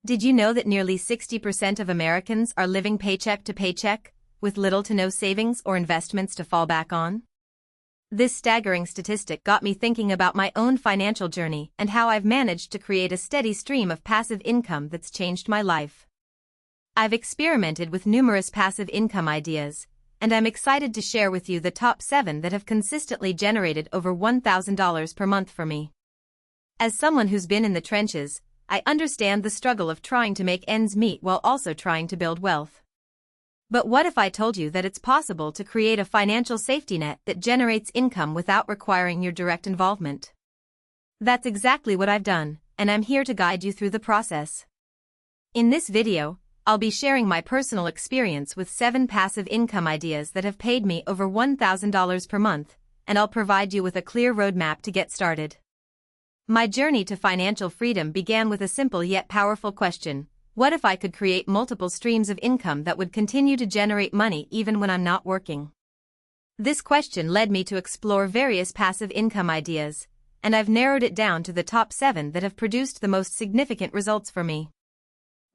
Did you know that nearly 60% of Americans are living paycheck to paycheck, with little to no savings or investments to fall back on? This staggering statistic got me thinking about my own financial journey and how I've managed to create a steady stream of passive income that's changed my life. I've experimented with numerous passive income ideas, and I'm excited to share with you the top 7 that have consistently generated over $1,000 per month for me. As someone who's been in the trenches, I understand the struggle of trying to make ends meet while also trying to build wealth. But what if I told you that it's possible to create a financial safety net that generates income without requiring your direct involvement? That's exactly what I've done, and I'm here to guide you through the process. In this video, I'll be sharing my personal experience with 7 passive income ideas that have paid me over $1,000 per month, and I'll provide you with a clear roadmap to get started. My journey to financial freedom began with a simple yet powerful question: what if I could create multiple streams of income that would continue to generate money even when I'm not working? This question led me to explore various passive income ideas, and I've narrowed it down to the top 7 that have produced the most significant results for me.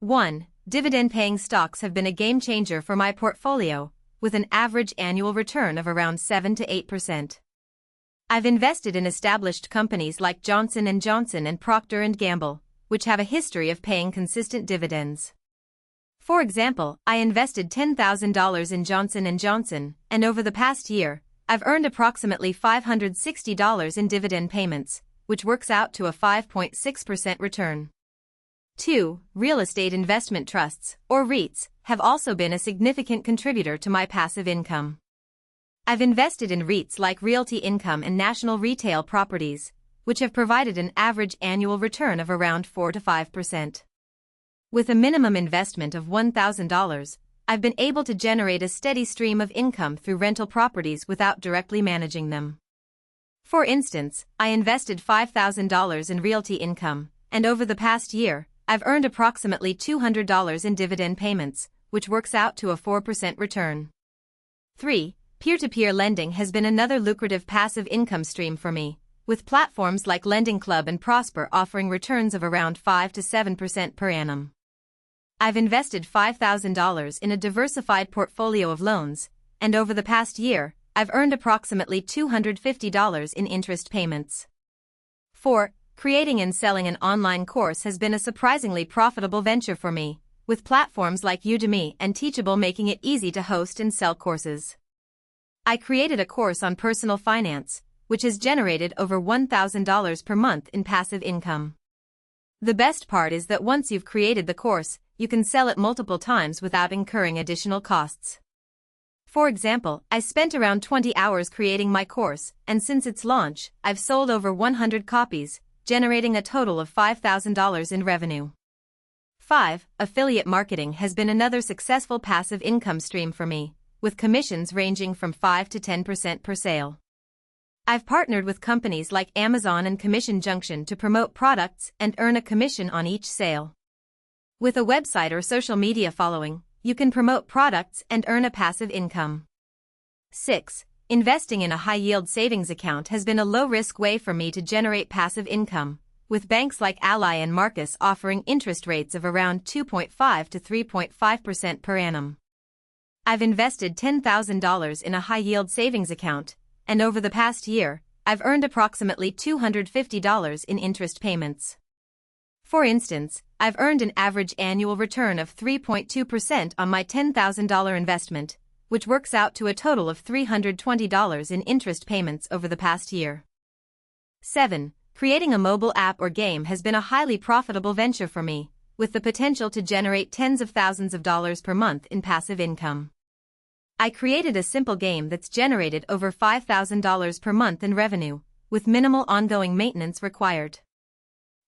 1. Dividend-paying stocks have been a game-changer for my portfolio, with an average annual return of around 7 to 8%. I've invested in established companies like Johnson & Johnson and Procter & Gamble, which have a history of paying consistent dividends. For example, I invested $10,000 in Johnson & Johnson, and over the past year, I've earned approximately $560 in dividend payments, which works out to a 5.6% return. 2. Real estate investment trusts, or REITs, have also been a significant contributor to my passive income. I've invested in REITs like Realty Income and National Retail Properties, which have provided an average annual return of around 4 to 5%. With a minimum investment of $1,000, I've been able to generate a steady stream of income through rental properties without directly managing them. For instance, I invested $5,000 in Realty Income, and over the past year, I've earned approximately $200 in dividend payments, which works out to a 4% return. 3. Peer-to-peer lending has been another lucrative passive income stream for me, with platforms like Lending Club and Prosper offering returns of around 5 to 7% per annum. I've invested $5,000 in a diversified portfolio of loans, and over the past year, I've earned approximately $250 in interest payments. 4. Creating and selling an online course has been a surprisingly profitable venture for me, with platforms like Udemy and Teachable making it easy to host and sell courses. I created a course on personal finance, which has generated over $1,000 per month in passive income. The best part is that once you've created the course, you can sell it multiple times without incurring additional costs. For example, I spent around 20 hours creating my course, and since its launch, I've sold over 100 copies, generating a total of $5,000 in revenue. 5. Affiliate marketing has been another successful passive income stream for me, with commissions ranging from 5 to 10% per sale. I've partnered with companies like Amazon and Commission Junction to promote products and earn a commission on each sale. With a website or social media following, you can promote products and earn a passive income. 6. Investing in a high-yield savings account has been a low-risk way for me to generate passive income, with banks like Ally and Marcus offering interest rates of around 2.5 to 3.5% per annum. I've invested $10,000 in a high-yield savings account, and over the past year, I've earned approximately $250 in interest payments. For instance, I've earned an average annual return of 3.2% on my $10,000 investment, which works out to a total of $320 in interest payments over the past year. 7. Creating a mobile app or game has been a highly profitable venture for me, with the potential to generate tens of thousands of dollars per month in passive income. I created a simple game that's generated over $5,000 per month in revenue, with minimal ongoing maintenance required.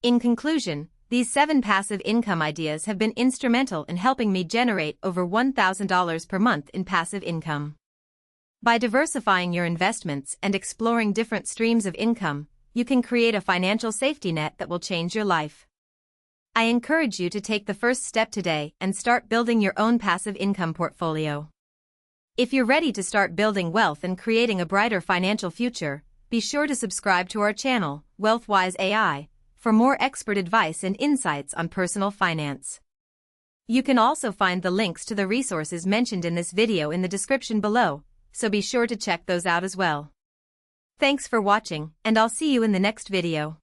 In conclusion, these 7 passive income ideas have been instrumental in helping me generate over $1,000 per month in passive income. By diversifying your investments and exploring different streams of income, you can create a financial safety net that will change your life. I encourage you to take the first step today and start building your own passive income portfolio. If you're ready to start building wealth and creating a brighter financial future, be sure to subscribe to our channel, WealthWise AI, for more expert advice and insights on personal finance. You can also find the links to the resources mentioned in this video in the description below, so be sure to check those out as well. Thanks for watching, and I'll see you in the next video.